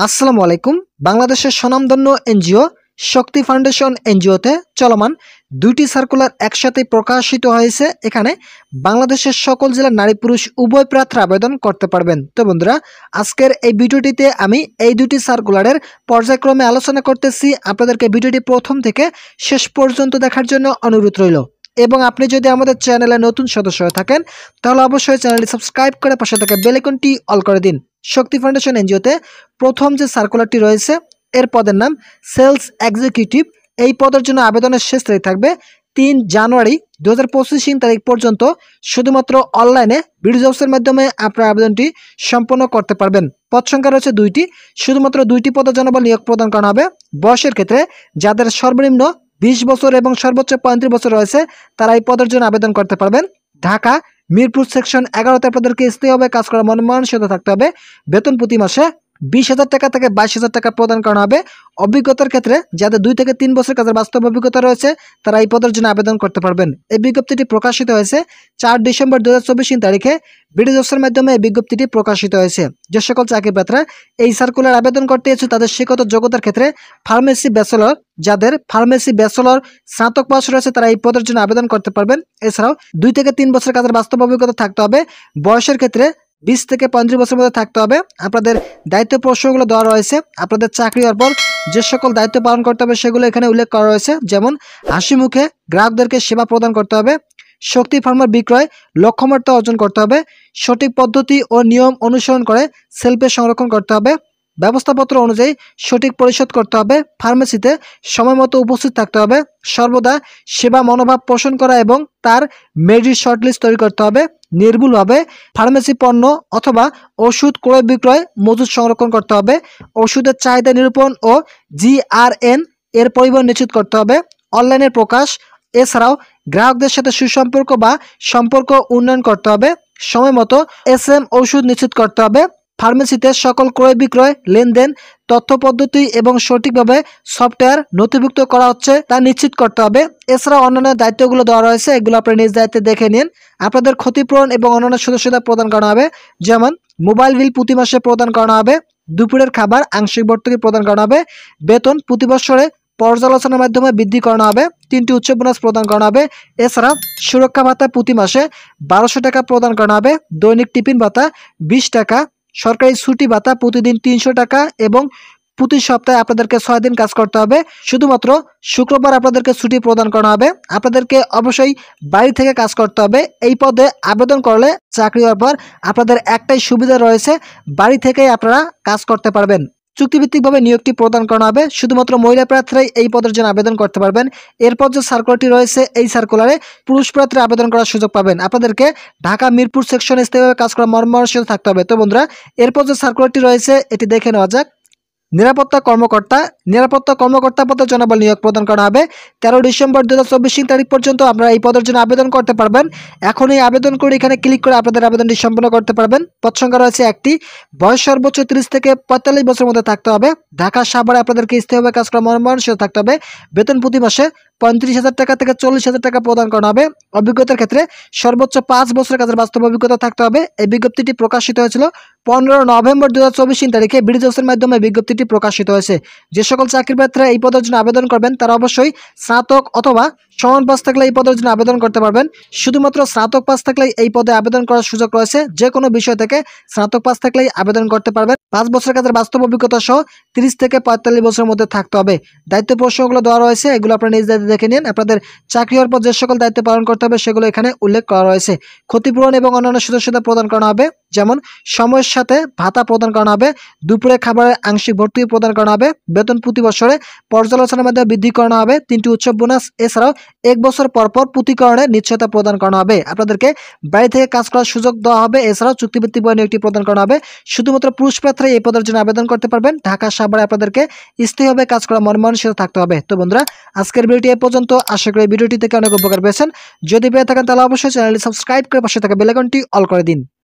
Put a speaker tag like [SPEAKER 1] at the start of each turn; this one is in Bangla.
[SPEAKER 1] আসসালামু আলাইকুম। বাংলাদেশের স্বনামধন্য এনজিও শক্তি ফাউন্ডেশন এনজিওতে চলমান দুইটি সার্কুলার একসাথে প্রকাশিত হয়েছে। এখানে বাংলাদেশের সকল জেলার নারী পুরুষ উভয় প্রার্থী আবেদন করতে পারবেন। তো বন্ধুরা, আজকের এই ভিডিওটিতে আমি এই দুটি সার্কুলারের পর্যায়ক্রমে আলোচনা করতেছি। আপনাদেরকে ভিডিওটি প্রথম থেকে শেষ পর্যন্ত দেখার জন্য অনুরোধ রইল। এবং আপনি যদি আমাদের চ্যানেলে নতুন সদস্য হয়ে থাকেন তাহলে অবশ্যই চ্যানেলটি সাবস্ক্রাইব করে পাশে থাকা বেল আইকনটি অল করে দিন। শক্তি ফাউন্ডেশন এনজিওতে প্রথম যে সার্কুলারটি রয়েছে এর পদের নাম সেলস এক্সিকিউটিভ। এই পদের জন্য আবেদনের শেষ তারিখ থাকবে 3 জানুয়ারি 2025 তারিখ পর্যন্ত। শুধুমাত্র অনলাইনে বিডি জবসের মাধ্যমে আপনার আবেদনটি সম্পন্ন করতে পারবেন। পদ সংখ্যা রয়েছে 2টি। শুধুমাত্র 2টি পদের জনবল নিয়োগ প্রদান করা হবে। বয়সের ক্ষেত্রে যাদের সর্বনিম্ন 20 বছর এবং সর্বোচ্চ 35 বছর রয়েছে তারা এই পদের জন্য আবেদন করতে পারবেন। ঢাকা মিরপুর সেকশন 11তে আপনাদেরকে স্থায়ীভাবে কাজ করার মনমানসিকতা থাকতে হবে। বেতন প্রতি মাসে 20,000 টাকা থেকে 22,000 টাকা প্রদান করা হবে। অভিজ্ঞতার ক্ষেত্রে যাদের 2 থেকে 3 বছর কাজের বাস্তব অভিজ্ঞতা রয়েছে তারা এই পদের জন্য আবেদন করতে পারবেন। এই বিজ্ঞপ্তিটি প্রকাশিত হয়েছে 4 ডিসেম্বর 2024 তারিখে বিডি জবসের মাধ্যমে এই বিজ্ঞপ্তিটি প্রকাশিত হয়েছে। যে সকল চাকরি প্রার্থীরা এই সার্কুলার আবেদন করতে ইচ্ছুক তাদের শিক্ষাগত যোগ্যতার ক্ষেত্রে ফার্মেসি ব্যাচেলর, যাদের ফার্মেসি ব্যাচেলর স্নাতক পাস রয়েছে তারা এই পদের জন্য আবেদন করতে পারবেন। এছাড়াও 2 থেকে 3 বছর কাজের বাস্তব অভিজ্ঞতা থাকতে হবে। বয়সের ক্ষেত্রে 20 থেকে 35 বছরের মধ্যে থাকতে হবে। আপনাদের দায়িত্ব প্রশ্নগুলো দেওয়া রয়েছে। আপনাদের চাকরি হওয়ার পর যে সকল দায়িত্ব পালন করতে হবে সেগুলো এখানে উল্লেখ করা রয়েছে। যেমন হাসি মুখে গ্রাহকদেরকে সেবা প্রদান করতে হবে, শক্তি ফার্মার বিক্রয় লক্ষ্যমাত্রা অর্জন করতে হবে, সঠিক পদ্ধতি ও নিয়ম অনুসরণ করে সেলফে সংরক্ষণ করতে হবে, ব্যবস্থাপত্র অনুযায়ী সঠিক পরিশোধ করতে হবে, ফার্মেসিতে সময় মতো উপস্থিত থাকতে হবে, সর্বদা সেবা মনোভাব পোষণ করা এবং তার মেরিট শর্টলিস্ট তৈরি করতে হবে, নির্ভুলভাবে ফার্মেসি পণ্য অথবা ওষুধ ক্রয় বিক্রয় মজুদ সংরক্ষণ করতে হবে, ওষুধের চাহিদা নিরূপণ ও জিআরএন এর পরিবহন নিশ্চিত করতে হবে, অনলাইনের প্রকাশ। এছাড়াও গ্রাহকদের সাথে সুসম্পর্ক বা সম্পর্ক উন্নয়ন করতে হবে, সময় মতো এসএম ওষুধ নিশ্চিত করতে হবে, ফার্মেসিতে সকল ক্রয় বিক্রয় লেনদেন তথ্য পদ্ধতি এবং সঠিকভাবে সফটওয়্যার নথিভুক্ত করা হচ্ছে তা নিশ্চিত করতে হবে। এছাড়া অন্যান্য দায়িত্বগুলো দেওয়া রয়েছে, এগুলো আপনারা নিজ দায়িত্বে দেখে নিন। আপনাদের ক্ষতিপূরণ এবং অন্যান্য সুযোগ প্রদান করা হবে। যেমন মোবাইল বিল প্রতি মাসে প্রদান করা হবে, দুপুরের খাবার আংশিক ভর্তুকি প্রদান করা হবে, বেতন প্রতি বছরে পর্যালোচনার মাধ্যমে বৃদ্ধি করানো হবে, 3টি উচ্চ বোনাস প্রদান করা হবে। এছাড়া সুরক্ষা ভাতা প্রতি মাসে 1200 টাকা প্রদান করা হবে, দৈনিক টিফিন ভাতা 20 টাকা, সরকারি ছুটি ভাতা প্রতিদিন 300 টাকা এবং প্রতি সপ্তাহে আপনাদেরকে 6 দিন কাজ করতে হবে। শুধুমাত্র শুক্রবার আপনাদেরকে ছুটি প্রদান করা হবে। আপনাদেরকে অবশ্যই বাড়ি থেকে কাজ করতে হবে। এই পদে আবেদন করলে চাকরি হওয়ার পর আপনাদের একটাই সুবিধা রয়েছে, বাড়ি থেকেই আপনারা কাজ করতে পারবেন। চুক্তিভিত্তিকভাবে নিয়োগটি প্রদান করা হবে। শুধুমাত্র মহিলা প্রার্থীরাই এই পদের জন্য আবেদন করতে পারবেন। এরপর যে সার্কুলারটি রয়েছে এই সার্কুলারে পুরুষ প্রার্থীরা আবেদন করার সুযোগ পাবেন। আপনাদেরকে ঢাকা মিরপুর সেকশনে স্থায়ীভাবে কাজ করা মর্মমানসিকতা থাকতে হবে। তো বন্ধুরা, এরপর যে সার্কুলারটি রয়েছে এটি দেখে নেওয়া যাক। নিরাপত্তা কর্মকর্তা পদে জনবল নিয়োগ প্রদান করা হবে। 13 ডিসেম্বর 2024 তারিখ পর্যন্ত আপনারা এই পদের জন্য আবেদন করতে পারবেন। এখনই আবেদন করে এখানে ক্লিক করে আপনাদের আবেদনটি সম্পন্ন করতে পারবেন। পদ সংখ্যা রয়েছে 1টি। বয়স সর্বোচ্চ 30 থেকে 45 বছরের মধ্যে থাকতে হবে। ঢাকা সাভারে আপনাদেরকে স্থায়ীভাবে কাজ করা মর্মমানসিকতা থাকতে হবে। বেতন প্রতি মাসে 35,000 টাকা থেকে 40,000 টাকা প্রদান করা হবে। অভিজ্ঞতার ক্ষেত্রে সর্বোচ্চ 5 বছরের কাজের বাস্তব অভিজ্ঞতা থাকতে হবে। এই বিজ্ঞপ্তিটি প্রকাশিত হয়েছিল 15 নভেম্বর 2024 তারিখে বিডি জবসের মাধ্যমে বিজ্ঞপ্তিটি প্রকাশিত হয়েছে। যে সকল চাকরি প্রার্থীরা এই পদের জন্য আবেদন করবেন তারা অবশ্যই স্নাতক অথবা সমান পাস থাকলে এই পদের জন্য আবেদন করতে পারবেন। শুধুমাত্র স্নাতক পাস থাকলেই এই পদে আবেদন করার সুযোগ রয়েছে। যে কোনো বিষয় থেকে স্নাতক পাস থাকলেই আবেদন করতে পারবেন। 5 বছরের কাজের বাস্তব অভিজ্ঞতা সহ 30 থেকে 45 বছরের মধ্যে থাকতে হবে। দায়িত্ব প্রশ্নগুলো দেওয়া রয়েছে, এগুলো আপনারা নিজ দায়িত্বে দেখে নিন। আপনাদের চাকরি হওয়ার পর যে সকল দায়িত্ব পালন করতে হবে সেগুলো এখানে উল্লেখ করা রয়েছে। ক্ষতিপূরণ এবং অন্যান্য সুযোগ সুবিধা প্রদান করা হবে। যেমন সময়ের সাথে ভাতা প্রদান করা হবে, দুপুরে খাবারের আংশিক ভর্তুকি প্রদান করা হবে, বেতন প্রতি বছরে পর্যালোচনার মাধ্যমে বৃদ্ধি করা হবে, 3টি উৎসব বোনাস। এছাড়াও 1 বছর পর প্রতিকরণের নিশ্চয়তা প্রদান করা হবে। আপনাদেরকে বাড়ি থেকে কাজ করার সুযোগ দেওয়া হবে। এছাড়াও চুক্তিভিত্তিক নিয়োগটি প্রদান করা হবে। শুধুমাত্র পুরুষ প্রার্থীরা এই পদের জন্য আবেদন করতে পারবেন। ঢাকা সাভারে আপনাদেরকে স্থায়ীভাবে কাজ করা মর্মমানসিকতা থাকতে হবে। তো বন্ধুরা, আজকের ভিডিওটি এ পর্যন্ত। আশা করি ভিডিওটি থেকে অনেক উপকার পেয়েছেন। যদি পেয়ে থাকেন তাহলে অবশ্যই চ্যানেলটি সাবস্ক্রাইব করে পাশে থাকা বেল আইকনটি অল করে দিন।